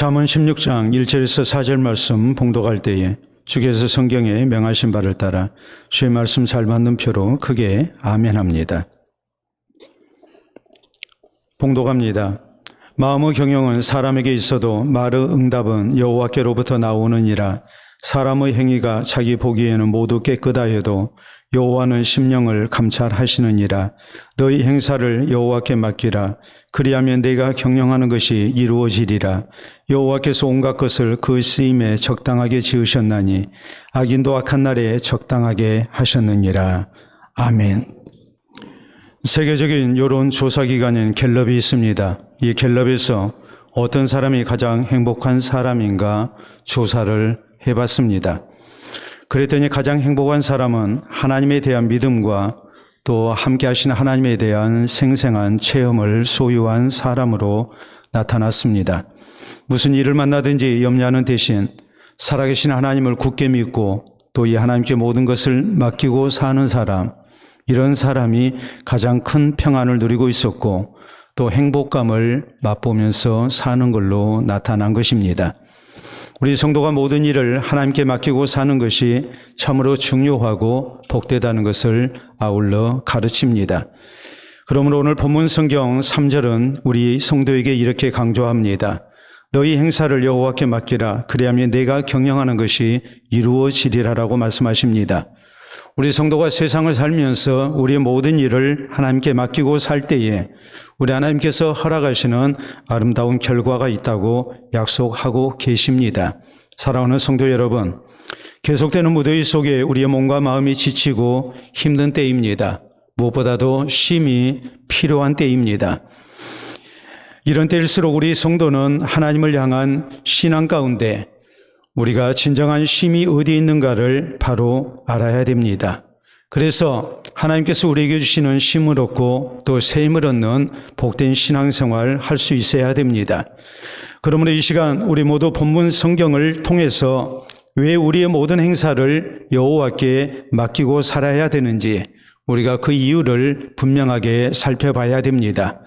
잠언 16장 1절에서 4절 말씀 봉독할 때에 주께서 성경에 명하신 바를 따라 주의 말씀 잘 맞는 표로 크게 아멘합니다. 봉독합니다. 마음의 경영은 사람에게 있어도 말의 응답은 여호와께로부터 나오느니라. 사람의 행위가 자기 보기에는 모두 깨끗하여도 여호와는 심령을 감찰하시느니라. 너희 행사를 여호와께 맡기라. 그리하면 내가 경영하는 것이 이루어지리라. 여호와께서 온갖 것을 그 쓰임에 적당하게 지으셨나니 악인도 악한 날에 적당하게 하셨느니라. 아멘. 세계적인 여론 조사 기관인 갤럽이 있습니다. 이 갤럽에서 어떤 사람이 가장 행복한 사람인가 조사를 해봤습니다. 그랬더니 가장 행복한 사람은 하나님에 대한 믿음과 또 함께 하신 하나님에 대한 생생한 체험을 소유한 사람으로 나타났습니다. 무슨 일을 만나든지 염려하는 대신 살아계신 하나님을 굳게 믿고 또 이 하나님께 모든 것을 맡기고 사는 사람, 이런 사람이 가장 큰 평안을 누리고 있었고 또 행복감을 맛보면서 사는 걸로 나타난 것입니다. 우리 성도가 모든 일을 하나님께 맡기고 사는 것이 참으로 중요하고 복되다는 것을 아울러 가르칩니다. 그러므로 오늘 본문 성경 3절은 우리 성도에게 이렇게 강조합니다. 너희 행사를 여호와께 맡기라. 그리하면 내가 경영하는 것이 이루어지리라라고 말씀하십니다. 우리 성도가 세상을 살면서 우리의 모든 일을 하나님께 맡기고 살 때에 우리 하나님께서 허락하시는 아름다운 결과가 있다고 약속하고 계십니다. 사랑하는 성도 여러분, 계속되는 무더위 속에 우리의 몸과 마음이 지치고 힘든 때입니다. 무엇보다도 쉼이 필요한 때입니다. 이런 때일수록 우리 성도는 하나님을 향한 신앙 가운데 우리가 진정한 쉼이 어디 있는가를 바로 알아야 됩니다. 그래서 하나님께서 우리에게 주시는 쉼을 얻고 또 새 힘을 얻는 복된 신앙생활을 할 수 있어야 됩니다. 그러므로 이 시간 우리 모두 본문 성경을 통해서 왜 우리의 모든 행사를 여호와께 맡기고 살아야 되는지 우리가 그 이유를 분명하게 살펴봐야 됩니다.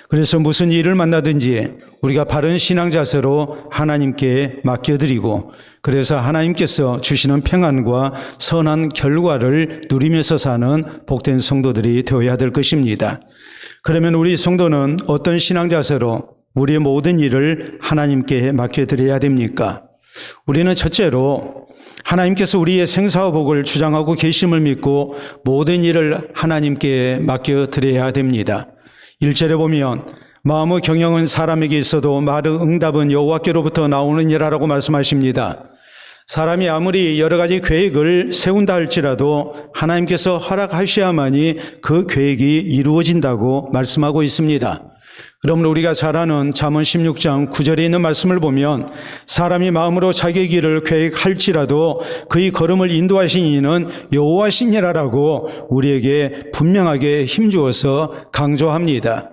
그래서 무슨 일을 만나든지 우리가 바른 신앙 자세로 하나님께 맡겨드리고 그래서 하나님께서 주시는 평안과 선한 결과를 누리면서 사는 복된 성도들이 되어야 될 것입니다. 그러면 우리 성도는 어떤 신앙 자세로 우리의 모든 일을 하나님께 맡겨드려야 됩니까? 우리는 첫째로 하나님께서 우리의 생사와 복을 주장하고 계심을 믿고 모든 일을 하나님께 맡겨드려야 됩니다. 1절에 보면 마음의 경영은 사람에게 있어도 말의 응답은 여호와께로부터 나오느니라라고 말씀하십니다. 사람이 아무리 여러 가지 계획을 세운다 할지라도 하나님께서 허락하셔야만이 그 계획이 이루어진다고 말씀하고 있습니다. 그러므로 우리가 잘 아는 잠언 16장 9절에 있는 말씀을 보면 사람이 마음으로 자기의 길을 계획할지라도 그의 걸음을 인도하신 이는 여호와시니라라고 우리에게 분명하게 힘주어서 강조합니다.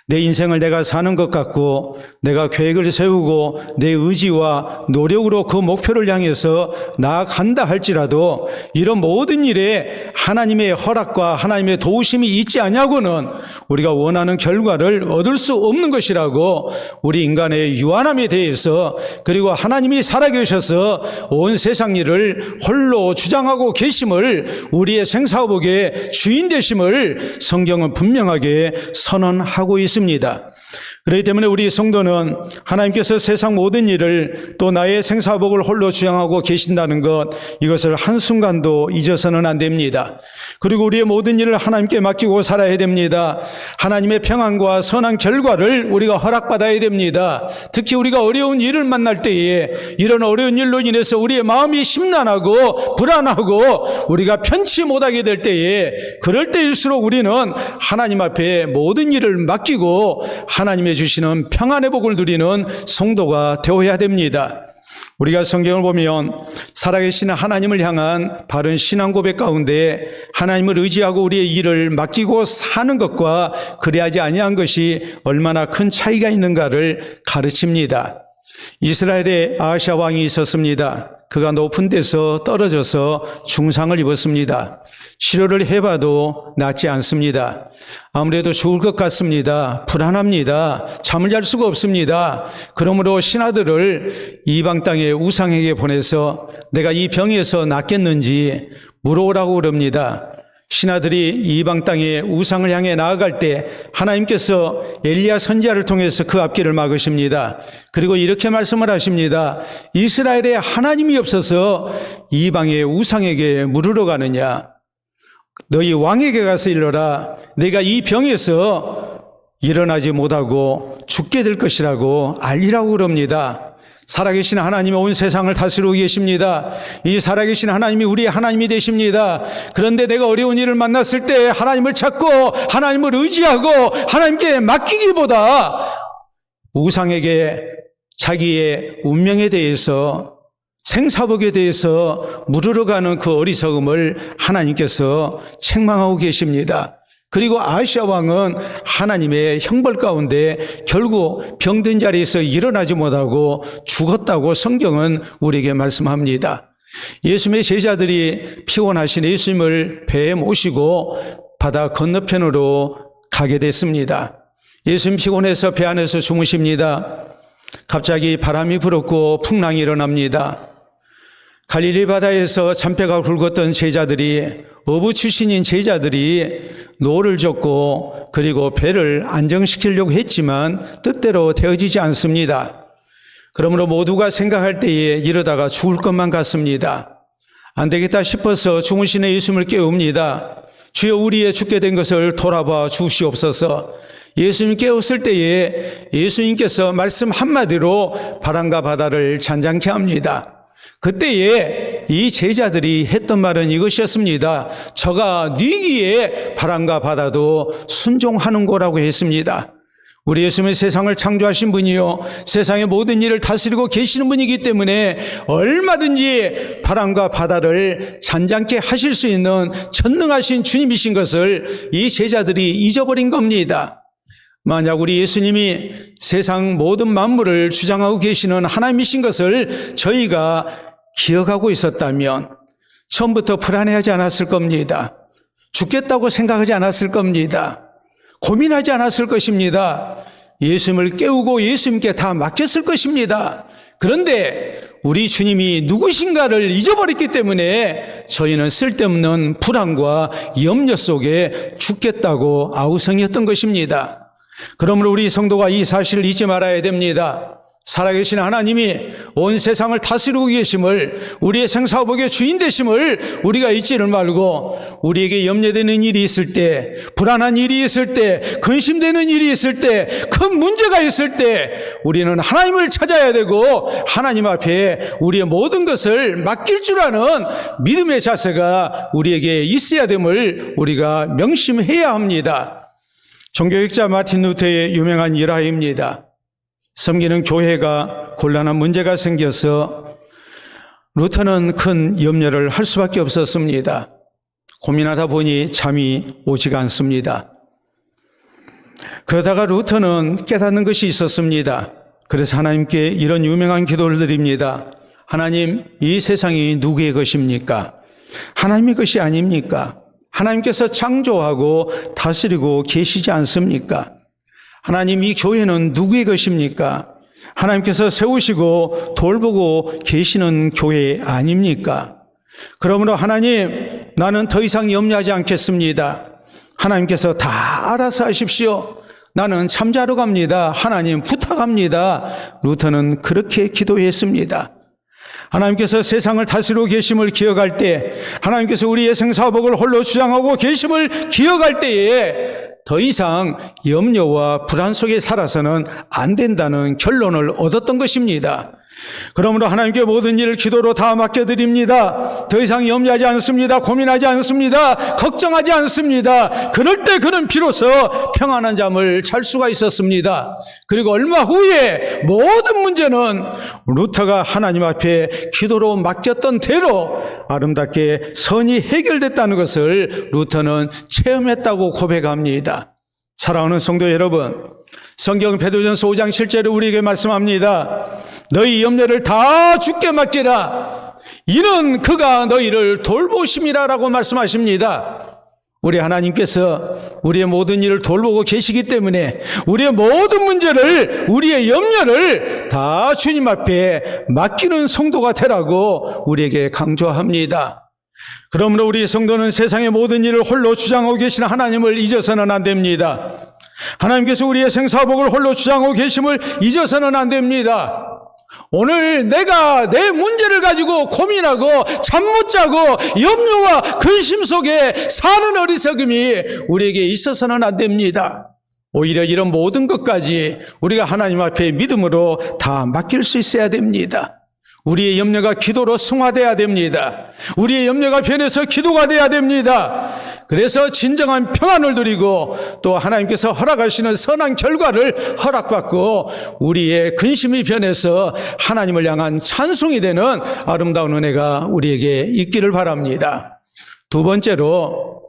내 인생을 내가 사는 것 같고 내가 계획을 세우고 내 의지와 노력으로 그 목표를 향해서 나아간다 할지라도 이런 모든 일에 하나님의 허락과 하나님의 도우심이 있지 않냐고는 우리가 원하는 결과를 얻을 수 없는 것이라고 우리 인간의 유한함에 대해서 그리고 하나님이 살아계셔서 온 세상 일을 홀로 주장하고 계심을 우리의 생사복의 주인 되심을 성경은 분명하게 선언하고 있습니다. 그렇기 때문에 우리 성도는 하나님께서 세상 모든 일을 또 나의 생사복을 홀로 주장하고 계신다는 것, 이것을 한순간도 잊어서는 안 됩니다. 그리고 우리의 모든 일을 하나님께 맡기고 살아야 됩니다. 하나님의 평안과 선한 결과를 우리가 허락받아야 됩니다. 특히 우리가 어려운 일을 만날 때에 이런 어려운 일로 인해서 우리의 마음이 심란하고 불안하고 우리가 편치 못하게 될 때에 그럴 때일수록 우리는 하나님 앞에 모든 일을 맡기고 하나님의 주시는 평안의 복을 누리는 성도가 되어야 됩니다. 우리가 성경을 보면 살아계신 하나님을 향한 바른 신앙 고백 가운데 하나님을 의지하고 우리의 일을 맡기고 사는 것과 그리하지 아니한 것이 얼마나 큰 차이가 있는가를 가르칩니다. 이스라엘에 아하시아 왕이 있었습니다. 그가 높은 데서 떨어져서 중상을 입었습니다. 치료를 해봐도 낫지 않습니다. 아무래도 죽을 것 같습니다. 불안합니다. 잠을 잘 수가 없습니다. 그러므로 신하들을 이방 땅의 우상에게 보내서 내가 이 병에서 낫겠는지 물어오라고 그럽니다. 신하들이 이방 땅의 우상을 향해 나아갈 때 하나님께서 엘리야 선지자를 통해서 그 앞길을 막으십니다. 그리고 이렇게 말씀을 하십니다. 이스라엘에 하나님이 없어서 이방의 우상에게 물으러 가느냐? 너희 왕에게 가서 일러라. 내가 이 병에서 일어나지 못하고 죽게 될 것이라고 알리라고 그럽니다. 살아계신 하나님이 온 세상을 다스리고 계십니다. 이 살아계신 하나님이 우리의 하나님이 되십니다. 그런데 내가 어려운 일을 만났을 때 하나님을 찾고 하나님을 의지하고 하나님께 맡기기보다 우상에게 자기의 운명에 대해서 생사복에 대해서 물으러 가는 그 어리석음을 하나님께서 책망하고 계십니다. 그리고 아시아 왕은 하나님의 형벌 가운데 결국 병든 자리에서 일어나지 못하고 죽었다고 성경은 우리에게 말씀합니다. 예수님의 제자들이 피곤하신 예수님을 배에 모시고 바다 건너편으로 가게 됐습니다. 예수님 피곤해서 배 안에서 주무십니다. 갑자기 바람이 불었고 풍랑이 일어납니다. 갈릴리 바다에서 잔배가 굵었던 제자들이 어부 출신인 제자들이 노를 젓고 그리고 배를 안정시키려고 했지만 뜻대로 되어지지 않습니다. 그러므로 모두가 생각할 때에 이러다가 죽을 것만 같습니다. 안 되겠다 싶어서 주무시는 예수님을 깨웁니다. 주여 우리의 죽게 된 것을 돌아봐 주시옵소서. 예수님 깨웠을 때에 예수님께서 말씀 한마디로 바람과 바다를 잔잔케 합니다. 그때에 이 제자들이 했던 말은 이것이었습니다. 저가 니기에 바람과 바다도 순종하는 거라고 했습니다. 우리 예수님은 세상을 창조하신 분이요 세상의 모든 일을 다스리고 계시는 분이기 때문에 얼마든지 바람과 바다를 잔잔케 하실 수 있는 전능하신 주님이신 것을 이 제자들이 잊어버린 겁니다. 만약 우리 예수님이 세상 모든 만물을 주장하고 계시는 하나님이신 것을 저희가 기억하고 있었다면 처음부터 불안해하지 않았을 겁니다. 죽겠다고 생각하지 않았을 겁니다. 고민하지 않았을 것입니다. 예수님을 깨우고 예수님께 다 맡겼을 것입니다. 그런데 우리 주님이 누구신가를 잊어버렸기 때문에 저희는 쓸데없는 불안과 염려 속에 죽겠다고 아우성이었던 것입니다. 그러므로 우리 성도가 이 사실을 잊지 말아야 됩니다. 살아계신 하나님이 온 세상을 다스리고 계심을, 우리의 생사복의 주인 되심을 우리가 잊지를 말고 우리에게 염려되는 일이 있을 때, 불안한 일이 있을 때, 근심되는 일이 있을 때, 큰 문제가 있을 때 우리는 하나님을 찾아야 되고 하나님 앞에 우리의 모든 것을 맡길 줄 아는 믿음의 자세가 우리에게 있어야 됨을 우리가 명심해야 합니다. 종교학자 마틴 루터의 유명한 일화입니다. 섬기는 교회가 곤란한 문제가 생겨서 루터는 큰 염려를 할 수밖에 없었습니다. 고민하다 보니 잠이 오지가 않습니다. 그러다가 루터는 깨닫는 것이 있었습니다. 그래서 하나님께 이런 유명한 기도를 드립니다. 하나님, 이 세상이 누구의 것입니까? 하나님의 것이 아닙니까? 하나님께서 창조하고 다스리고 계시지 않습니까? 하나님, 이 교회는 누구의 것입니까? 하나님께서 세우시고 돌보고 계시는 교회 아닙니까? 그러므로 하나님, 나는 더 이상 염려하지 않겠습니다. 하나님께서 다 알아서 하십시오. 나는 잠자러 갑니다. 하나님 부탁합니다. 루터는 그렇게 기도했습니다. 하나님께서 세상을 다스리고 계심을 기억할 때, 하나님께서 우리의 생사복을 홀로 주장하고 계심을 기억할 때에 더 이상 염려와 불안 속에 살아서는 안 된다는 결론을 얻었던 것입니다. 그러므로 하나님께 모든 일을 기도로 다 맡겨드립니다. 더 이상 염려하지 않습니다. 고민하지 않습니다. 걱정하지 않습니다. 그럴 때 그는 비로소 평안한 잠을 잘 수가 있었습니다. 그리고 얼마 후에 모든 문제는 루터가 하나님 앞에 기도로 맡겼던 대로 아름답게 선이 해결됐다는 것을 루터는 체험했다고 고백합니다. 사랑하는 성도 여러분, 성경 베드로전서 5장 7절에 우리에게 말씀합니다. 너희 염려를 다 주께 맡기라. 이는 그가 너희를 돌보심이라라고 말씀하십니다. 우리 하나님께서 우리의 모든 일을 돌보고 계시기 때문에 우리의 모든 문제를, 우리의 염려를 다 주님 앞에 맡기는 성도가 되라고 우리에게 강조합니다. 그러므로 우리 성도는 세상의 모든 일을 홀로 주장하고 계신 하나님을 잊어서는 안 됩니다. 하나님께서 우리의 생사복을 홀로 주장하고 계심을 잊어서는 안 됩니다. 오늘 내가 내 문제를 가지고 고민하고 잠 못 자고 염려와 근심 속에 사는 어리석음이 우리에게 있어서는 안 됩니다. 오히려 이런 모든 것까지 우리가 하나님 앞에 믿음으로 다 맡길 수 있어야 됩니다. 우리의 염려가 기도로 승화돼야 됩니다. 우리의 염려가 변해서 기도가 돼야 됩니다. 그래서 진정한 평안을 누리고 또 하나님께서 허락하시는 선한 결과를 허락받고 우리의 근심이 변해서 하나님을 향한 찬송이 되는 아름다운 은혜가 우리에게 있기를 바랍니다. 두 번째로,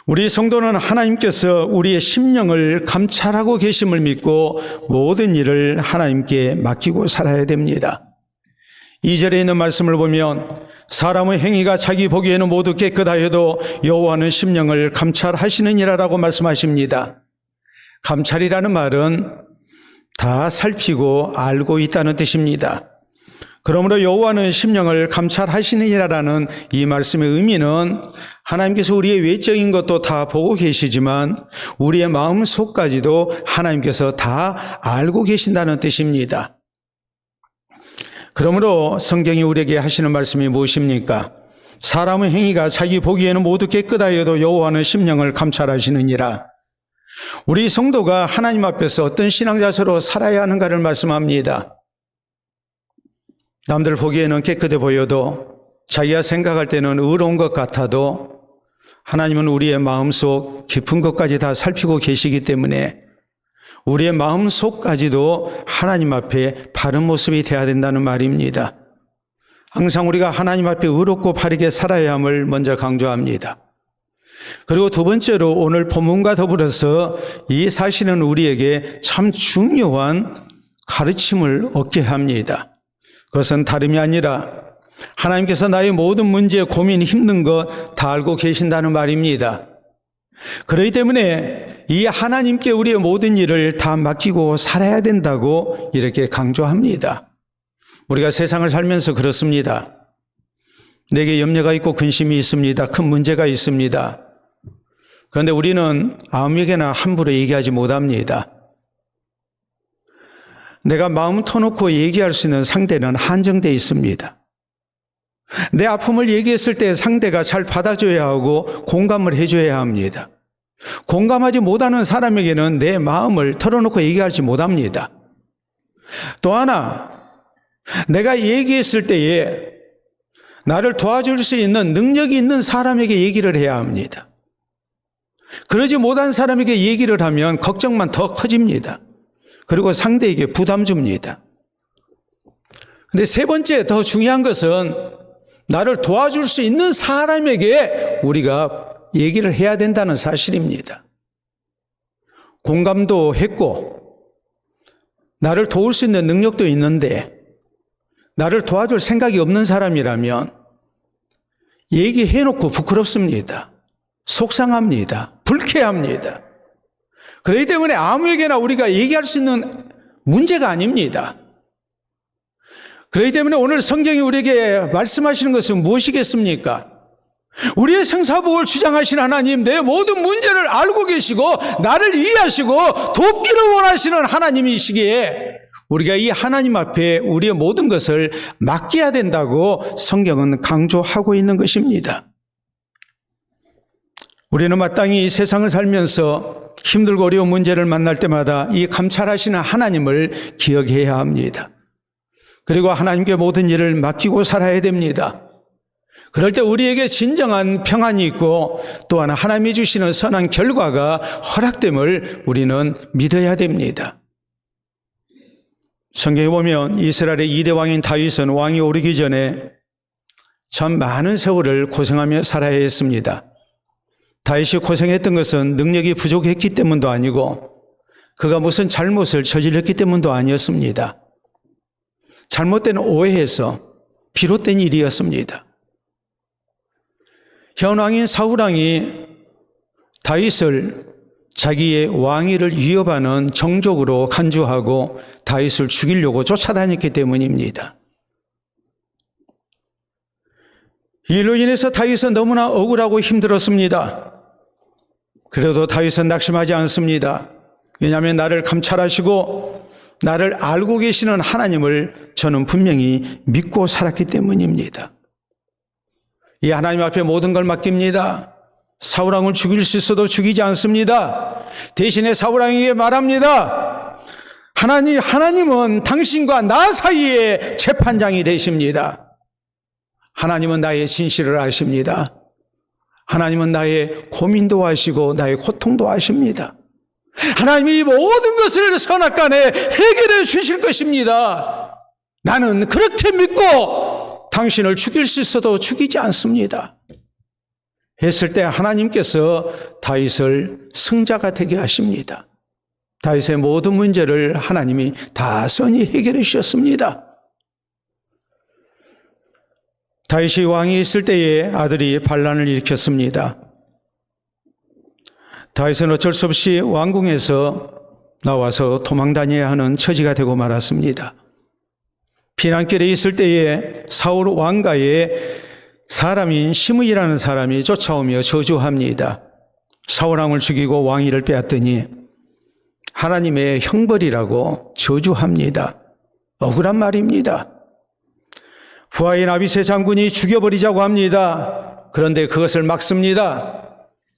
우리 성도는 하나님께서 우리의 심령을 감찰하고 계심을 믿고 모든 일을 하나님께 맡기고 살아야 됩니다. 2절에 있는 말씀을 보면 사람의 행위가 자기 보기에는 모두 깨끗하여도 여호와는 심령을 감찰하시느니라라고 말씀하십니다. 감찰이라는 말은 다 살피고 알고 있다는 뜻입니다. 그러므로 여호와는 심령을 감찰하시느니라라는 이 말씀의 의미는 하나님께서 우리의 외적인 것도 다 보고 계시지만 우리의 마음 속까지도 하나님께서 다 알고 계신다는 뜻입니다. 그러므로 성경이 우리에게 하시는 말씀이 무엇입니까? 사람의 행위가 자기 보기에는 모두 깨끗하여도 여호와는 심령을 감찰하시느니라. 우리 성도가 하나님 앞에서 어떤 신앙자세로 살아야 하는가를 말씀합니다. 남들 보기에는 깨끗해 보여도, 자기가 생각할 때는 의로운 것 같아도 하나님은 우리의 마음속 깊은 것까지 다 살피고 계시기 때문에 우리의 마음 속까지도 하나님 앞에 바른 모습이 되어야 된다는 말입니다. 항상 우리가 하나님 앞에 의롭고 바르게 살아야 함을 먼저 강조합니다. 그리고 두 번째로 오늘 본문과 더불어서 이 사실은 우리에게 참 중요한 가르침을 얻게 합니다. 그것은 다름이 아니라 하나님께서 나의 모든 문제, 고민, 힘든 것 다 알고 계신다는 말입니다. 그렇기 때문에 이 하나님께 우리의 모든 일을 다 맡기고 살아야 된다고 이렇게 강조합니다. 우리가 세상을 살면서 그렇습니다. 내게 염려가 있고 근심이 있습니다. 큰 문제가 있습니다. 그런데 우리는 아무에게나 함부로 얘기하지 못합니다. 내가 마음 터놓고 얘기할 수 있는 상대는 한정되어 있습니다. 내 아픔을 얘기했을 때 상대가 잘 받아줘야 하고 공감을 해줘야 합니다. 공감하지 못하는 사람에게는 내 마음을 털어놓고 얘기하지 못합니다. 또 하나, 내가 얘기했을 때에 나를 도와줄 수 있는 능력이 있는 사람에게 얘기를 해야 합니다. 그러지 못한 사람에게 얘기를 하면 걱정만 더 커집니다. 그리고 상대에게 부담 줍니다. 근데 세 번째 더 중요한 것은 나를 도와줄 수 있는 사람에게 우리가 얘기를 해야 된다는 사실입니다. 공감도 했고 나를 도울 수 있는 능력도 있는데 나를 도와줄 생각이 없는 사람이라면 얘기해놓고 부끄럽습니다. 속상합니다. 불쾌합니다. 그렇기 때문에 아무에게나 우리가 얘기할 수 있는 문제가 아닙니다. 그렇기 때문에 오늘 성경이 우리에게 말씀하시는 것은 무엇이겠습니까? 우리의 생사복을 주장하시는 하나님, 내 모든 문제를 알고 계시고 나를 이해하시고 돕기를 원하시는 하나님이시기에 우리가 이 하나님 앞에 우리의 모든 것을 맡겨야 된다고 성경은 강조하고 있는 것입니다. 우리는 마땅히 이 세상을 살면서 힘들고 어려운 문제를 만날 때마다 이 감찰하시는 하나님을 기억해야 합니다. 그리고 하나님께 모든 일을 맡기고 살아야 됩니다. 그럴 때 우리에게 진정한 평안이 있고 또 하나님이 주시는 선한 결과가 허락됨을 우리는 믿어야 됩니다. 성경에 보면 이스라엘의 2대 왕인 다윗은 왕이 오르기 전에 참 많은 세월을 고생하며 살아야 했습니다. 다윗이 고생했던 것은 능력이 부족했기 때문도 아니고 그가 무슨 잘못을 저질렀기 때문도 아니었습니다. 잘못된 오해에서 비롯된 일이었습니다. 현왕인 사울왕이 다윗을 자기의 왕위를 위협하는 정적으로 간주하고 다윗을 죽이려고 쫓아다녔기 때문입니다. 이로 인해서 다윗은 너무나 억울하고 힘들었습니다. 그래도 다윗은 낙심하지 않습니다. 왜냐하면 나를 감찰하시고 나를 알고 계시는 하나님을 저는 분명히 믿고 살았기 때문입니다. 이 하나님 앞에 모든 걸 맡깁니다. 사울왕을 죽일 수 있어도 죽이지 않습니다. 대신에 사울왕에게 말합니다. 하나님은 당신과 나 사이에 재판장이 되십니다. 하나님은 나의 진실을 아십니다. 하나님은 나의 고민도 아시고 나의 고통도 아십니다. 하나님이 모든 것을 선악간에 해결해 주실 것입니다. 나는 그렇게 믿고 당신을 죽일 수 있어도 죽이지 않습니다. 했을 때 하나님께서 다윗을 승자가 되게 하십니다. 다윗의 모든 문제를 하나님이 다 선히 해결해 주셨습니다. 다윗이 왕이 있을 때에 아들이 반란을 일으켰습니다. 다윗은 어쩔 수 없이 왕궁에서 나와서 도망 다녀야 하는 처지가 되고 말았습니다. 피난길에 있을 때에 사울 왕가에 사람인 시므이라는 사람이 쫓아오며 저주합니다. 사울왕을 죽이고 왕위를 빼앗더니 하나님의 형벌이라고 저주합니다. 억울한 말입니다. 부하인 아비새 장군이 죽여버리자고 합니다. 그런데 그것을 막습니다.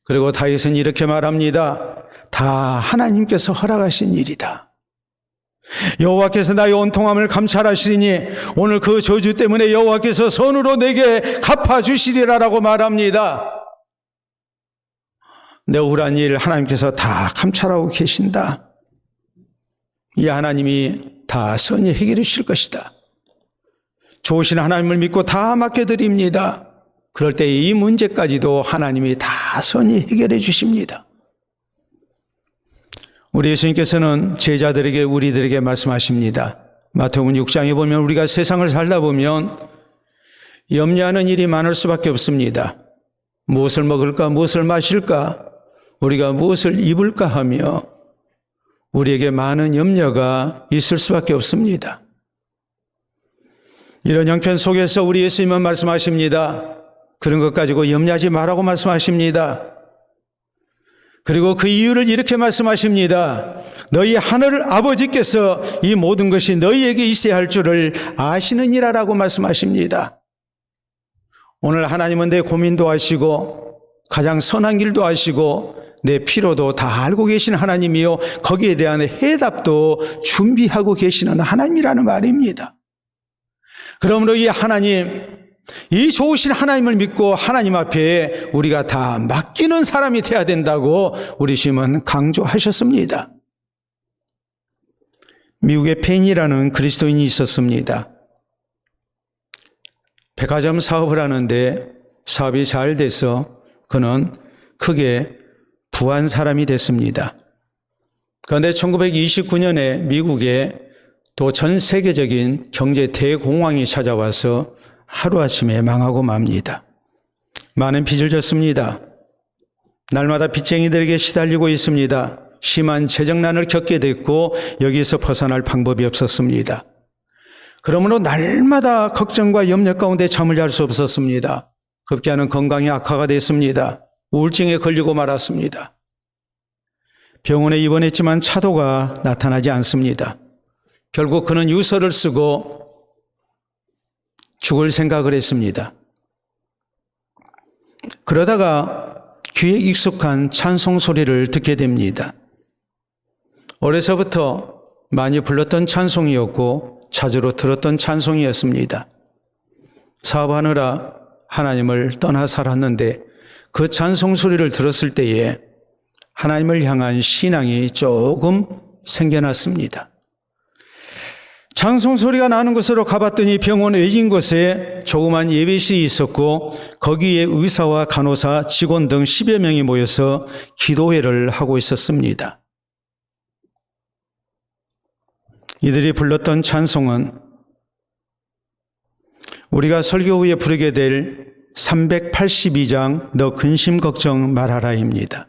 그리고 다윗은 이렇게 말합니다. 다 하나님께서 허락하신 일이다. 여호와께서 나의 온통함을 감찰하시니 오늘 그 저주 때문에 여호와께서 선으로 내게 갚아주시리라라고 말합니다. 내 억울한 일 하나님께서 다 감찰하고 계신다. 이 하나님이 다 선히 해결해 주실 것이다. 좋으신 하나님을 믿고 다 맡겨드립니다. 그럴 때 이 문제까지도 하나님이 다 선히 해결해 주십니다. 우리 예수님께서는 제자들에게 우리들에게 말씀하십니다. 마태복음 6장에 보면 우리가 세상을 살다 보면 염려하는 일이 많을 수밖에 없습니다. 무엇을 먹을까, 무엇을 마실까, 우리가 무엇을 입을까 하며 우리에게 많은 염려가 있을 수밖에 없습니다. 이런 형편 속에서 우리 예수님은 말씀하십니다. 그런 것 가지고 염려하지 말라고 말씀하십니다. 그리고 그 이유를 이렇게 말씀하십니다. 너희 하늘 아버지께서 이 모든 것이 너희에게 있어야 할 줄을 아시느니라라고 말씀하십니다. 오늘 하나님은 내 고민도 아시고 가장 선한 길도 아시고 내 피로도 다 알고 계신 하나님이요 거기에 대한 해답도 준비하고 계시는 하나님이라는 말입니다. 그러므로 이 하나님, 이 좋으신 하나님을 믿고 하나님 앞에 우리가 다 맡기는 사람이 돼야 된다고 우리 주님은 강조하셨습니다. 미국에 펜이라는 그리스도인이 있었습니다. 백화점 사업을 하는데 사업이 잘 돼서 그는 크게 부한 사람이 됐습니다. 그런데 1929년에 미국에 또 전 세계적인 경제 대공황이 찾아와서 하루아침에 망하고 맙니다. 많은 빚을 졌습니다. 날마다 빚쟁이들에게 시달리고 있습니다. 심한 재정난을 겪게 됐고 여기에서 벗어날 방법이 없었습니다. 그러므로 날마다 걱정과 염려 가운데 잠을 잘 수 없었습니다. 급기야는 건강이 악화가 됐습니다. 우울증에 걸리고 말았습니다. 병원에 입원했지만 차도가 나타나지 않습니다. 결국 그는 유서를 쓰고 죽을 생각을 했습니다. 그러다가 귀에 익숙한 찬송 소리를 듣게 됩니다. 어려서부터 많이 불렀던 찬송이었고 자주로 들었던 찬송이었습니다. 사업하느라 하나님을 떠나 살았는데 그 찬송 소리를 들었을 때에 하나님을 향한 신앙이 조금 생겨났습니다. 찬송 소리가 나는 곳으로 가봤더니 병원 외진 곳에 조그만 예배실이 있었고 거기에 의사와 간호사, 직원 등 10여 명이 모여서 기도회를 하고 있었습니다. 이들이 불렀던 찬송은 우리가 설교 후에 부르게 될 382장 너 근심 걱정 말하라입니다.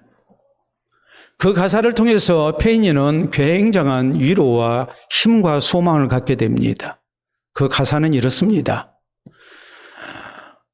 그 가사를 통해서 페이니는 굉장한 위로와 힘과 소망을 갖게 됩니다. 그 가사는 이렇습니다.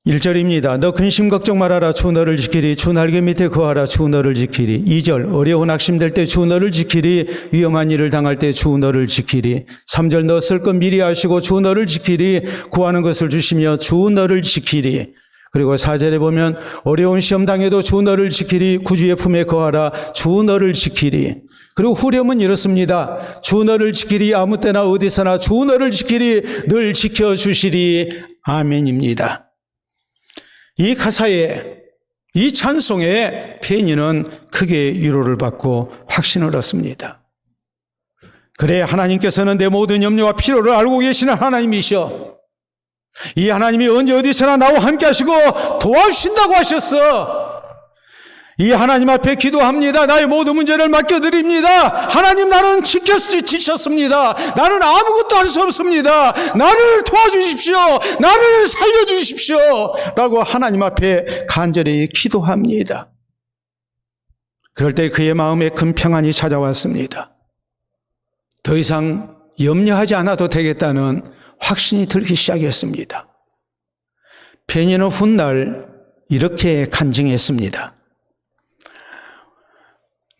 1절입니다. 너 근심 걱정 말아라. 주 너를 지키리. 주 날개 밑에 거하라. 주 너를 지키리. 2절 어려운 악심될 때 주 너를 지키리. 위험한 일을 당할 때 주 너를 지키리. 3절 너 쓸 것 미리 하시고 주 너를 지키리. 구하는 것을 주시며 주 너를 지키리. 그리고 4절에 보면 어려운 시험 당해도 주 너를 지키리. 구주의 품에 거하라. 주 너를 지키리. 그리고 후렴은 이렇습니다. 주 너를 지키리. 아무 때나 어디서나 주 너를 지키리. 늘 지켜주시리. 아멘입니다. 이 가사에, 이 찬송에 페이니는 크게 위로를 받고 확신을 얻습니다. 그래, 하나님께서는 내 모든 염려와 필요를 알고 계시는 하나님이셔. 이 하나님이 언제 어디서나 나와 함께 하시고 도와주신다고 하셨어. 이 하나님 앞에 기도합니다. 나의 모든 문제를 맡겨드립니다. 하나님, 나는 지쳤습니다. 나는 아무것도 할 수 없습니다. 나를 도와주십시오. 나를 살려주십시오. 라고 하나님 앞에 간절히 기도합니다. 그럴 때 그의 마음에 큰 평안이 찾아왔습니다. 더 이상 염려하지 않아도 되겠다는 확신이 들기 시작했습니다. 페니는 훗날 이렇게 간증했습니다.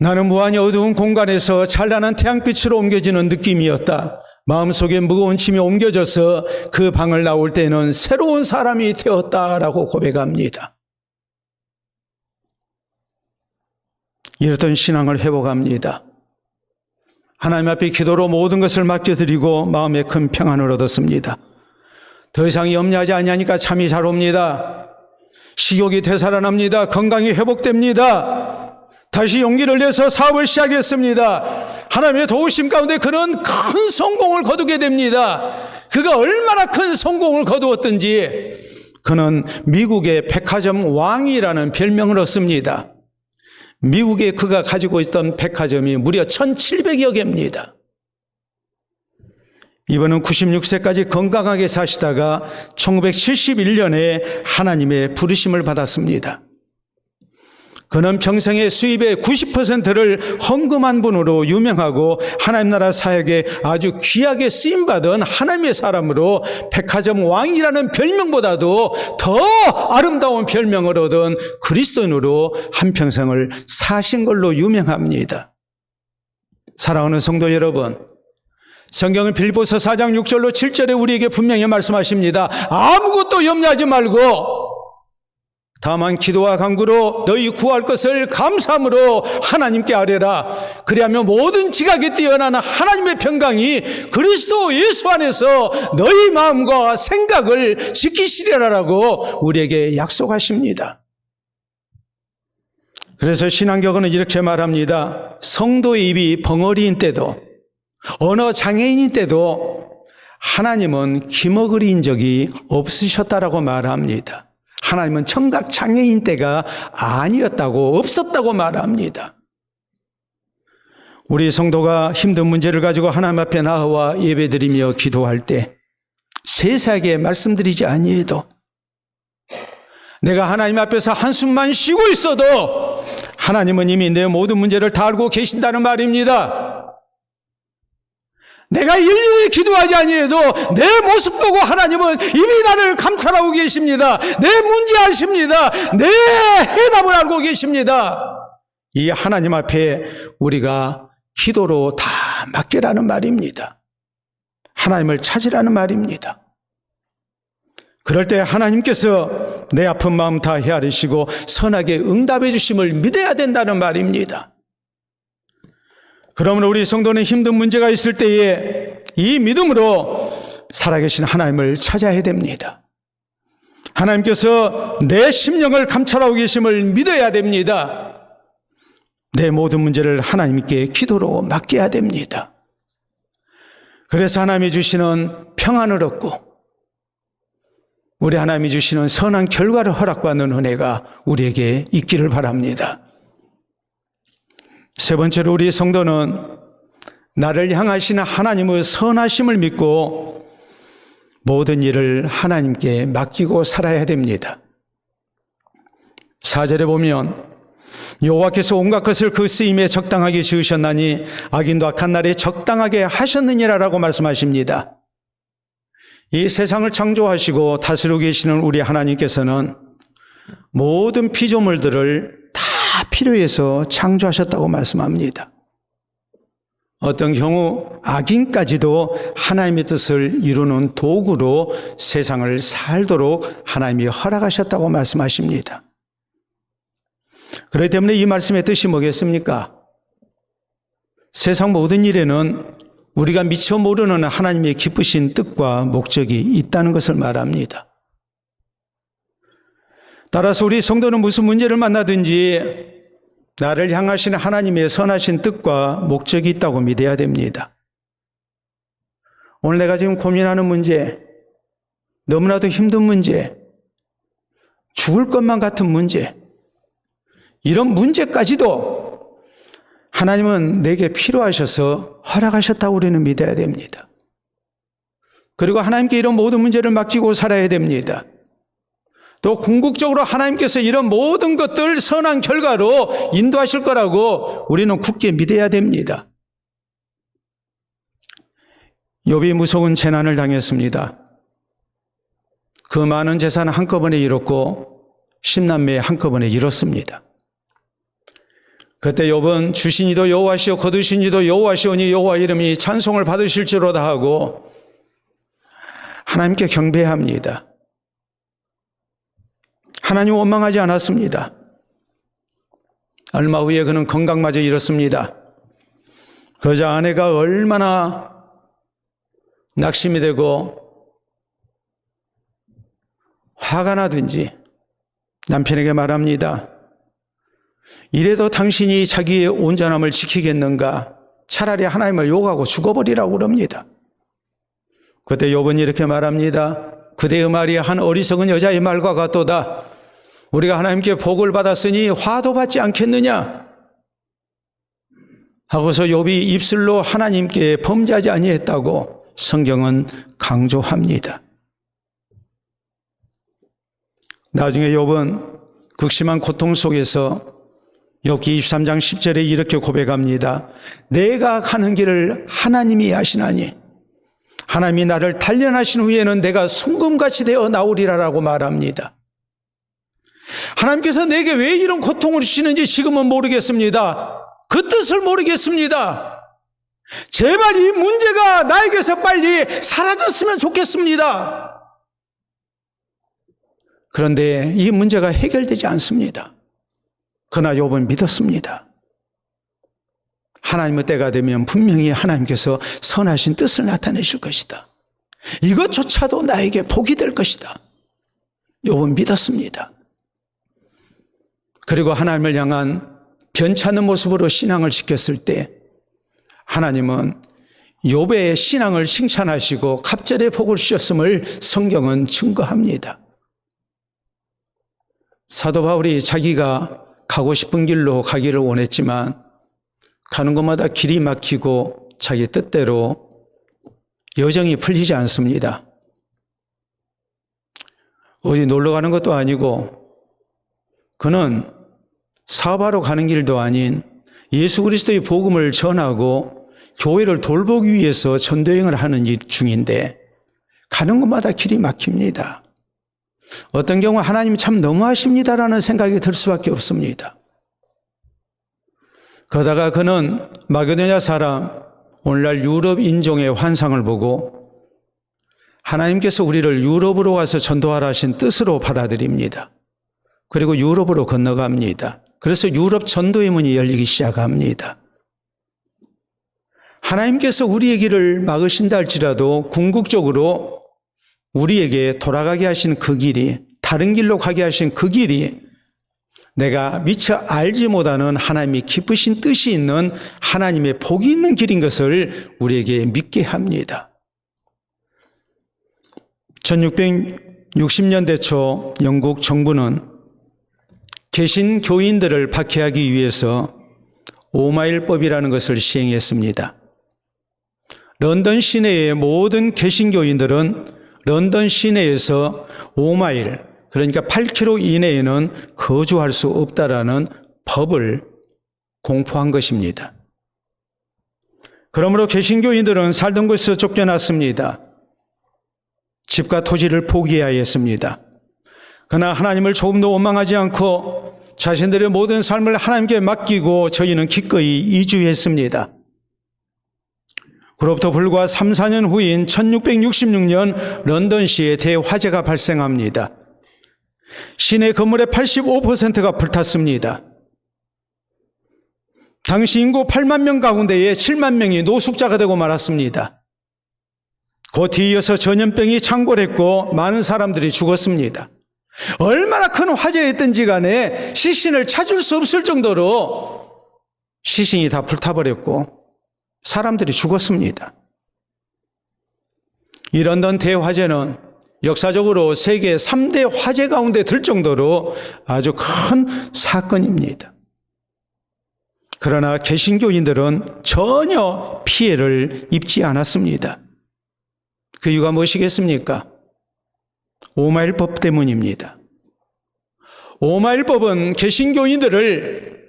나는 무한히 어두운 공간에서 찬란한 태양빛으로 옮겨지는 느낌이었다. 마음속에 무거운 짐이 옮겨져서 그 방을 나올 때는 새로운 사람이 되었다라고 고백합니다. 이랬던 신앙을 회복합니다. 하나님 앞에 기도로 모든 것을 맡겨드리고 마음에 큰 평안을 얻었습니다. 더 이상 염려하지 않으니까 잠이 잘 옵니다. 식욕이 되살아납니다. 건강이 회복됩니다. 다시 용기를 내서 사업을 시작했습니다. 하나님의 도우심 가운데 그는 큰 성공을 거두게 됩니다. 그가 얼마나 큰 성공을 거두었든지 그는 미국의 백화점 왕이라는 별명을 얻습니다. 미국에 그가 가지고 있던 백화점이 무려 1,700여 개입니다. 이번은 96세까지 건강하게 사시다가 1971년에 하나님의 부르심을 받았습니다. 그는 평생의 수입의 90%를 헌금한 분으로 유명하고 하나님 나라 사역에 아주 귀하게 쓰임받은 하나님의 사람으로 백화점 왕이라는 별명보다도 더 아름다운 별명을 얻은 그리스도인으로 한평생을 사신 걸로 유명합니다. 사랑하는 성도 여러분, 성경은 빌립보서 4장 6절로 7절에 우리에게 분명히 말씀하십니다. 아무것도 염려하지 말고 다만 기도와 간구로 너희 구할 것을 감사함으로 하나님께 아뢰라. 그리하면 모든 지각에 뛰어난 하나님의 평강이 그리스도 예수 안에서 너희 마음과 생각을 지키시리라라고 우리에게 약속하십니다. 그래서 신앙교훈은 이렇게 말합니다. 성도의 입이 벙어리인 때도 언어 장애인인 때도 하나님은 기머거리인 적이 없으셨다라고 말합니다. 하나님은 청각 장애인 때가 아니었다고, 없었다고 말합니다. 우리 성도가 힘든 문제를 가지고 하나님 앞에 나와 예배드리며 기도할 때 세세하게 말씀드리지 아니해도 내가 하나님 앞에서 한숨만 쉬고 있어도 하나님은 이미 내 모든 문제를 다 알고 계신다는 말입니다. 내가 일일이 기도하지 아니해도 내 모습 보고 하나님은 이미 나를 감찰하고 계십니다. 내 문제 아십니다. 내 해답을 알고 계십니다. 이 하나님 앞에 우리가 기도로 다 맡기라는 말입니다. 하나님을 찾으라는 말입니다. 그럴 때 하나님께서 내 아픈 마음 다 헤아리시고 선하게 응답해 주심을 믿어야 된다는 말입니다. 그러면 우리 성도는 힘든 문제가 있을 때에 이 믿음으로 살아계신 하나님을 찾아야 됩니다. 하나님께서 내 심령을 감찰하고 계심을 믿어야 됩니다. 내 모든 문제를 하나님께 기도로 맡겨야 됩니다. 그래서 하나님이 주시는 평안을 얻고 우리 하나님이 주시는 선한 결과를 허락받는 은혜가 우리에게 있기를 바랍니다. 세 번째로 우리 성도는 나를 향하시는 하나님의 선하심을 믿고 모든 일을 하나님께 맡기고 살아야 됩니다. 4절에 보면 여호와께서 온갖 것을 그 쓰임에 적당하게 지으셨나니 악인도 악한 날에 적당하게 하셨느니라라고 말씀하십니다. 이 세상을 창조하시고 다스리고 계시는 우리 하나님께서는 모든 피조물들을 다 필요해서 창조하셨다고 말씀합니다. 어떤 경우 악인까지도 하나님의 뜻을 이루는 도구로 세상을 살도록 하나님이 허락하셨다고 말씀하십니다. 그렇기 때문에 이 말씀의 뜻이 뭐겠습니까? 세상 모든 일에는 우리가 미처 모르는 하나님의 기쁘신 뜻과 목적이 있다는 것을 말합니다. 따라서 우리 성도는 무슨 문제를 만나든지 나를 향하신 하나님의 선하신 뜻과 목적이 있다고 믿어야 됩니다. 오늘 내가 지금 고민하는 문제, 너무나도 힘든 문제, 죽을 것만 같은 문제, 이런 문제까지도 하나님은 내게 필요하셔서 허락하셨다고 우리는 믿어야 됩니다. 그리고 하나님께 이런 모든 문제를 맡기고 살아야 됩니다. 또 궁극적으로 하나님께서 이런 모든 것들 선한 결과로 인도하실 거라고 우리는 굳게 믿어야 됩니다. 욥이 무서운 재난을 당했습니다. 그 많은 재산을 한꺼번에 잃었고 10남매 한꺼번에 잃었습니다. 그때 욥은 주신 이도 여호와시오 거두신 이도 여호와시오니 여호와 이름이 찬송을 받으실지로다 하고 하나님께 경배합니다. 하나님 원망하지 않았습니다. 얼마 후에 그는 건강마저 잃었습니다. 그러자 아내가 얼마나 낙심이 되고 화가 나든지 남편에게 말합니다. 이래도 당신이 자기의 온전함을 지키겠는가? 차라리 하나님을 욕하고 죽어버리라고 그럽니다. 그때 욥은 이렇게 말합니다. 그대의 말이 한 어리석은 여자의 말과 같도다. 우리가 하나님께 복을 받았으니 화도 받지 않겠느냐? 하고서 욥이 입술로 하나님께 범죄하지 아니했다고 성경은 강조합니다. 나중에 욥은 극심한 고통 속에서 욥기 23장 10절에 이렇게 고백합니다. 내가 가는 길을 하나님이 아시나니 하나님이 나를 단련하신 후에는 내가 순금같이 되어 나오리라라고 말합니다. 하나님께서 내게 왜 이런 고통을 주시는지 지금은 모르겠습니다. 그 뜻을 모르겠습니다. 제발 이 문제가 나에게서 빨리 사라졌으면 좋겠습니다. 그런데 이 문제가 해결되지 않습니다. 그러나 욥은 믿었습니다. 하나님의 때가 되면 분명히 하나님께서 선하신 뜻을 나타내실 것이다. 이것조차도 나에게 복이 될 것이다. 욥은 믿었습니다. 그리고 하나님을 향한 변찮은 모습으로 신앙을 지켰을 때 하나님은 욥의 신앙을 칭찬하시고 갑절의 복을 주셨음을 성경은 증거합니다. 사도 바울이 자기가 가고 싶은 길로 가기를 원했지만 가는 곳마다 길이 막히고 자기 뜻대로 여정이 풀리지 않습니다. 어디 놀러 가는 것도 아니고 그는 사업하러 가는 길도 아닌 예수 그리스도의 복음을 전하고 교회를 돌보기 위해서 전도여행을 하는 일 중인데 가는 곳마다 길이 막힙니다. 어떤 경우 하나님 참 너무하십니다라는 생각이 들 수밖에 없습니다. 그러다가 그는 마게도냐 사람, 오늘날 유럽 인종의 환상을 보고 하나님께서 우리를 유럽으로 와서 전도하라 하신 뜻으로 받아들입니다. 그리고 유럽으로 건너갑니다. 그래서 유럽 전도의 문이 열리기 시작합니다. 하나님께서 우리의 길을 막으신다 할지라도 궁극적으로 우리에게 돌아가게 하신 그 길이, 다른 길로 가게 하신 그 길이 내가 미처 알지 못하는 하나님이 기쁘신 뜻이 있는 하나님의 복이 있는 길인 것을 우리에게 믿게 합니다. 1660년대 초 영국 정부는 개신 교인들을 박해하기 위해서 오마일법이라는 것을 시행했습니다. 런던 시내의 모든 개신교인들은 런던 시내에서 5마일, 그러니까 8km 이내에는 거주할 수 없다라는 법을 공포한 것입니다. 그러므로 개신교인들은 살던 곳에서 쫓겨났습니다. 집과 토지를 포기하였습니다. 그러나 하나님을 조금도 원망하지 않고 자신들의 모든 삶을 하나님께 맡기고 저희는 기꺼이 이주했습니다. 그로부터 불과 3, 4년 후인 1666년 런던시에 대화재가 발생합니다. 시내 건물의 85%가 불탔습니다. 당시 인구 8만 명 가운데에 7만 명이 노숙자가 되고 말았습니다. 그 뒤이어서 전염병이 창궐했고 많은 사람들이 죽었습니다. 얼마나 큰 화재였든지 간에 시신을 찾을 수 없을 정도로 시신이 다 불타버렸고 사람들이 죽었습니다. 이 런던 대화재는 역사적으로 세계 3대 화재 가운데 들 정도로 아주 큰 사건입니다. 그러나 개신교인들은 전혀 피해를 입지 않았습니다. 그 이유가 무엇이겠습니까? 5마일법 때문입니다. 5마일법은 개신교인들을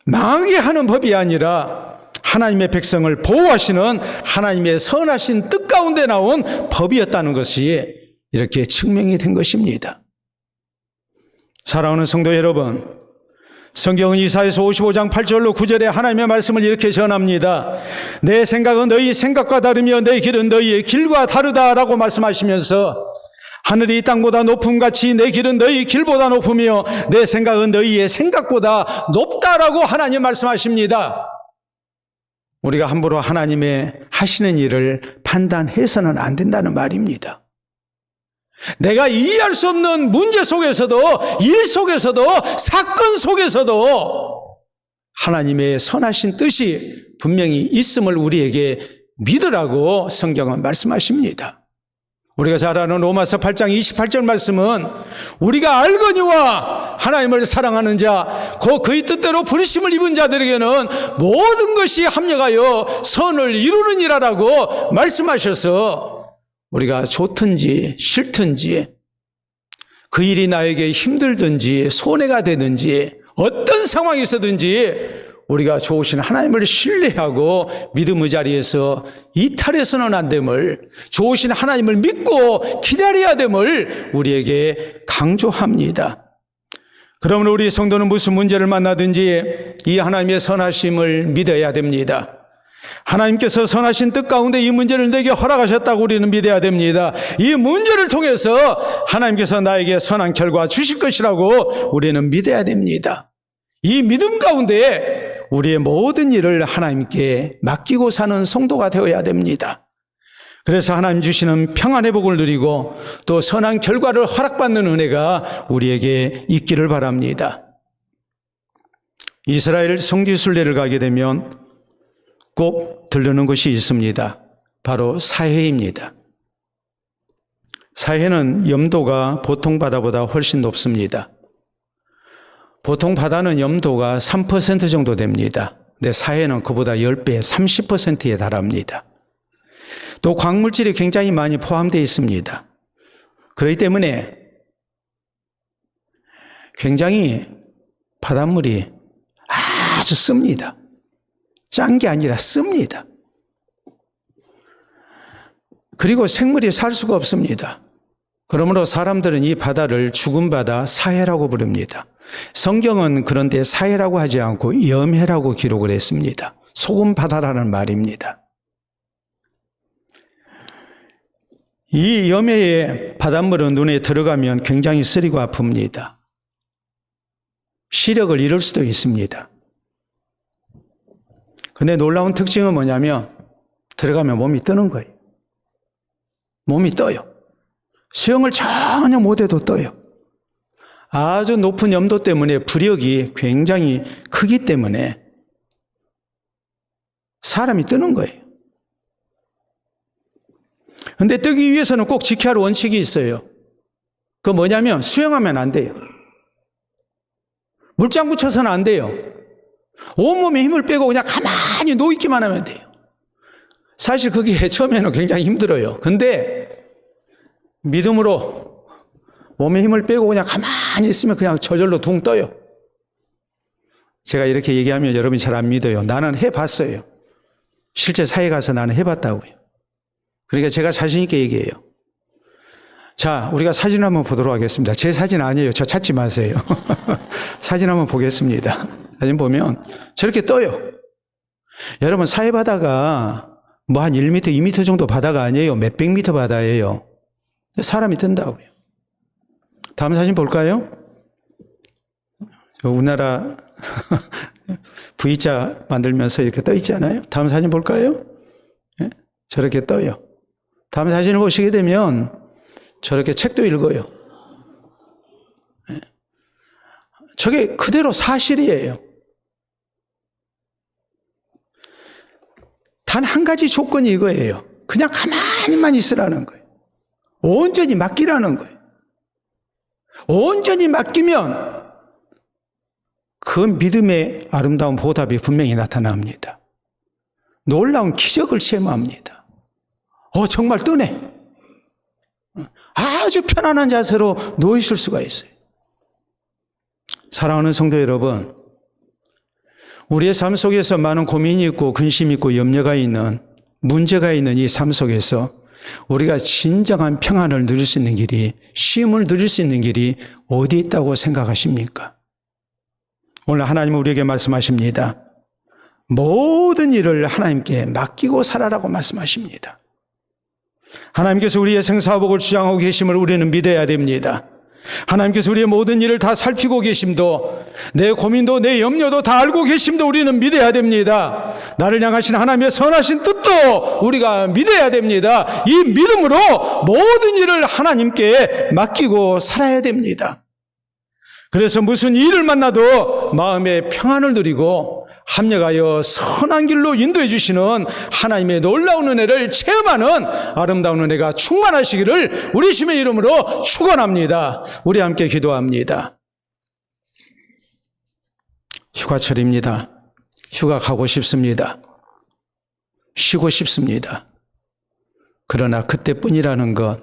망하게 하는 법이 아니라 하나님의 백성을 보호하시는 하나님의 선하신 뜻 가운데 나온 법이었다는 것이 이렇게 증명이 된 것입니다. 사랑하는 성도 여러분, 성경은 이사야서 55장 8절로 9절에 하나님의 말씀을 이렇게 전합니다. 내 생각은 너희 생각과 다르며 내 길은 너희의 길과 다르다라고 말씀하시면서 하늘이 땅보다 높음 같이 내 길은 너희 길보다 높으며 내 생각은 너희의 생각보다 높다라고 하나님 말씀하십니다. 우리가 함부로 하나님의 하시는 일을 판단해서는 안 된다는 말입니다. 내가 이해할 수 없는 문제 속에서도, 일 속에서도, 사건 속에서도 하나님의 선하신 뜻이 분명히 있음을 우리에게 믿으라고 성경은 말씀하십니다. 우리가 잘 아는 로마서 8장 28절 말씀은 우리가 알거니와 하나님을 사랑하는 자, 그의 뜻대로 부르심을 입은 자들에게는 모든 것이 합력하여 선을 이루느니라라고 말씀하셔서 우리가 좋든지 싫든지 그 일이 나에게 힘들든지 손해가 되든지 어떤 상황에서든지 우리가 좋으신 하나님을 신뢰하고 믿음의 자리에서 이탈해서는 안 됨을, 좋으신 하나님을 믿고 기다려야 됨을 우리에게 강조합니다. 그러므로 우리 성도는 무슨 문제를 만나든지 이 하나님의 선하심을 믿어야 됩니다. 하나님께서 선하신 뜻 가운데 이 문제를 내게 허락하셨다고 우리는 믿어야 됩니다. 이 문제를 통해서 하나님께서 나에게 선한 결과 주실 것이라고 우리는 믿어야 됩니다. 이 믿음 가운데 우리의 모든 일을 하나님께 맡기고 사는 성도가 되어야 됩니다. 그래서 하나님 주시는 평안의 복을 누리고 또 선한 결과를 허락받는 은혜가 우리에게 있기를 바랍니다. 이스라엘 성지순례를 가게 되면 꼭 들르는 곳이 있습니다. 바로 사해입니다. 사해는 염도가 보통 바다보다 훨씬 높습니다. 보통 바다는 염도가 3% 정도 됩니다. 근데 사해는 그보다 10배, 30%에 달합니다. 또 광물질이 굉장히 많이 포함되어 있습니다. 그렇기 때문에 굉장히 바닷물이 아주 씁니다. 짠 게 아니라 씁니다. 그리고 생물이 살 수가 없습니다. 그러므로 사람들은 이 바다를 죽은 바다, 사해라고 부릅니다. 성경은 그런데 사해라고 하지 않고 염해라고 기록을 했습니다. 소금 바다라는 말입니다. 이 염해의 바닷물은 눈에 들어가면 굉장히 쓰리고 아픕니다. 시력을 잃을 수도 있습니다. 근데 놀라운 특징은 뭐냐면 들어가면 몸이 뜨는 거예요. 몸이 떠요. 수영을 전혀 못해도 떠요. 아주 높은 염도 때문에 부력이 굉장히 크기 때문에 사람이 뜨는 거예요. 그런데 뜨기 위해서는 꼭 지켜야 할 원칙이 있어요. 그거 뭐냐면 수영하면 안 돼요. 물장구 쳐서는 안 돼요. 온몸에 힘을 빼고 그냥 가만히 누워있기만 하면 돼요. 사실 그게 처음에는 굉장히 힘들어요. 근데 믿음으로 몸에 힘을 빼고 그냥 가만히 있으면 그냥 저절로 둥 떠요. 제가 이렇게 얘기하면 여러분이 잘 안 믿어요. 나는 해봤어요. 실제 사회 가서 나는 해봤다고요. 그러니까 제가 자신 있게 얘기해요. 자, 우리가 사진 한번 보도록 하겠습니다. 제 사진 아니에요. 저 찾지 마세요. 사진 한번 보겠습니다. 사진 보면 저렇게 떠요. 여러분, 사해 바다가 뭐 한 1m, 2m 정도 바다가 아니에요. 몇백 미터 바다예요. 사람이 뜬다고요. 다음 사진 볼까요? 우리나라 V자 만들면서 이렇게 떠 있잖아요. 다음 사진 볼까요? 네? 저렇게 떠요. 다음 사진을 보시게 되면 저렇게 책도 읽어요. 네? 저게 그대로 사실이에요. 단 한 가지 조건이 이거예요. 그냥 가만히만 있으라는 거예요. 온전히 맡기라는 거예요. 온전히 맡기면 그 믿음의 아름다운 보답이 분명히 나타납니다. 놀라운 기적을 체험합니다. 정말 뜨네. 아주 편안한 자세로 누워있을 수가 있어요. 사랑하는 성도 여러분, 우리의 삶 속에서 많은 고민이 있고 근심이 있고 염려가 있는, 문제가 있는 이 삶 속에서 우리가 진정한 평안을 누릴 수 있는 길이, 쉼을 누릴 수 있는 길이 어디 있다고 생각하십니까? 오늘 하나님은 우리에게 말씀하십니다. 모든 일을 하나님께 맡기고 살아라고 말씀하십니다. 하나님께서 우리의 생사복을 주장하고 계심을 우리는 믿어야 됩니다. 하나님께서 우리의 모든 일을 다 살피고 계심도, 내 고민도 내 염려도 다 알고 계심도 우리는 믿어야 됩니다. 나를 향하신 하나님의 선하신 뜻도 우리가 믿어야 됩니다. 이 믿음으로 모든 일을 하나님께 맡기고 살아야 됩니다. 그래서 무슨 일을 만나도 마음의 평안을 누리고 합력하여 선한 길로 인도해 주시는 하나님의 놀라운 은혜를 체험하는 아름다운 은혜가 충만하시기를 우리 주님의 이름으로 축원합니다. 우리 함께 기도합니다. 휴가철입니다. 휴가 가고 싶습니다. 쉬고 싶습니다. 그러나 그때뿐이라는 것,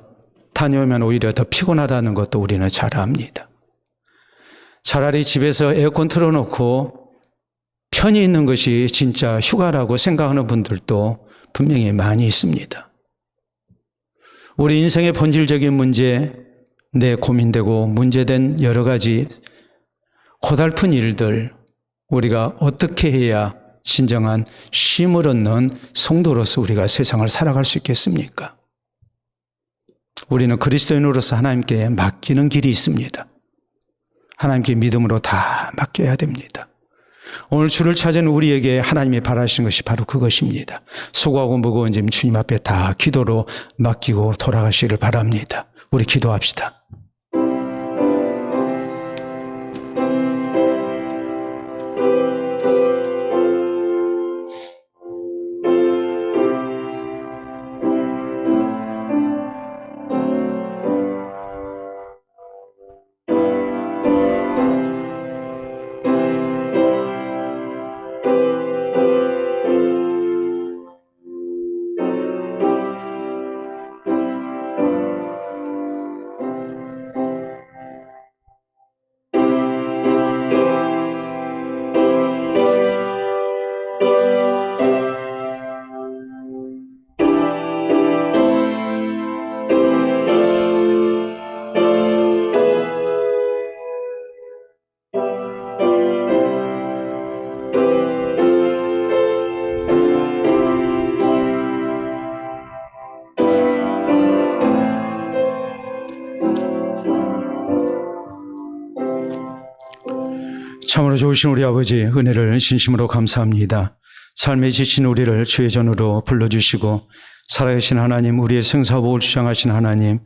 다녀오면 오히려 더 피곤하다는 것도 우리는 잘 압니다. 차라리 집에서 에어컨 틀어놓고 편히 있는 것이 진짜 휴가라고 생각하는 분들도 분명히 많이 있습니다. 우리 인생의 본질적인 문제, 내 고민되고 문제된 여러 가지 고달픈 일들, 우리가 어떻게 해야 진정한 쉼을 얻는 성도로서 우리가 세상을 살아갈 수 있겠습니까? 우리는 그리스도인으로서 하나님께 맡기는 길이 있습니다. 하나님께 믿음으로 다 맡겨야 됩니다. 오늘 주를 찾은 우리에게 하나님이 바라시는 것이 바로 그것입니다. 수고하고 무거운 짐 주님 앞에 다 기도로 맡기고 돌아가시기를 바랍니다. 우리 기도합시다. 참으로 좋으신 우리 아버지, 은혜를 진심으로 감사합니다. 삶에 지친 우리를 주의 전으로 불러주시고 살아계신 하나님, 우리의 생사복을 주장하신 하나님,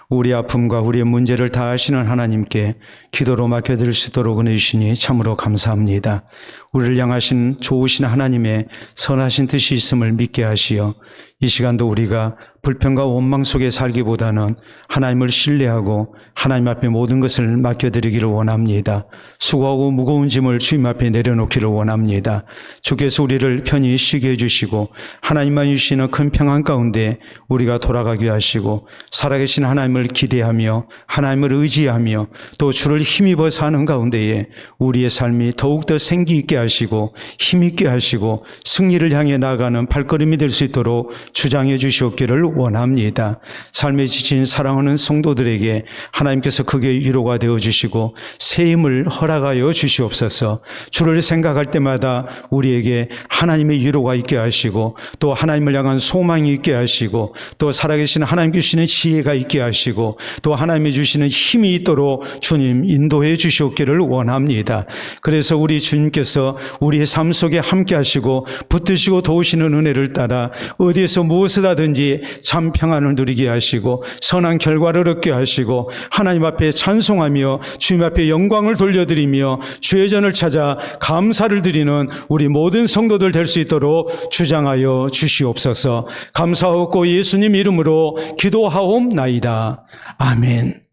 우리 아픔과 우리의 문제를 다 아시는 하나님께 기도로 맡겨드릴 수 있도록 은혜 주시니 참으로 감사합니다. 우리를 향하신 좋으신 하나님의 선하신 뜻이 있음을 믿게 하시어 이 시간도 우리가 불평과 원망 속에 살기보다는 하나님을 신뢰하고 하나님 앞에 모든 것을 맡겨드리기를 원합니다. 수고하고 무거운 짐을 주님 앞에 내려놓기를 원합니다. 주께서 우리를 편히 쉬게 해주시고 하나님만 주시는 큰 평안 가운데 우리가 돌아가게 하시고 살아계신 하나님을 기대하며 하나님을 의지하며 또 주를 힘입어 사는 가운데에 우리의 삶이 더욱더 생기 있게 하시고 힘 있게 하시고 승리를 향해 나아가는 발걸음이 될 수 있도록 주장해 주시옵기를 원합니다. 삶에 지친 사랑하는 성도들에게 하나님께서 그게 위로가 되어 주시고 새 힘을 허락하여 주시옵소서. 주를 생각할 때마다 우리에게 하나님의 위로가 있게 하시고 또 하나님을 향한 소망이 있게 하시고 또 살아계신 하나님 주시는 지혜가 있게 하시고 또 하나님이 주시는 힘이 있도록 주님 인도해 주시옵기를 원합니다. 그래서 우리 주님께서 우리의 삶 속에 함께 하시고 붙드시고 도우시는 은혜를 따라 어디에서 무엇을 하든지 참 평안을 누리게 하시고 선한 결과를 얻게 하시고 하나님 앞에 찬송하며 주님 앞에 영광을 돌려드리며 주의 전을 찾아 감사를 드리는 우리 모든 성도들 될 수 있도록 주장하여 주시옵소서. 감사하고 예수님 이름으로 기도하옵나이다. 아멘.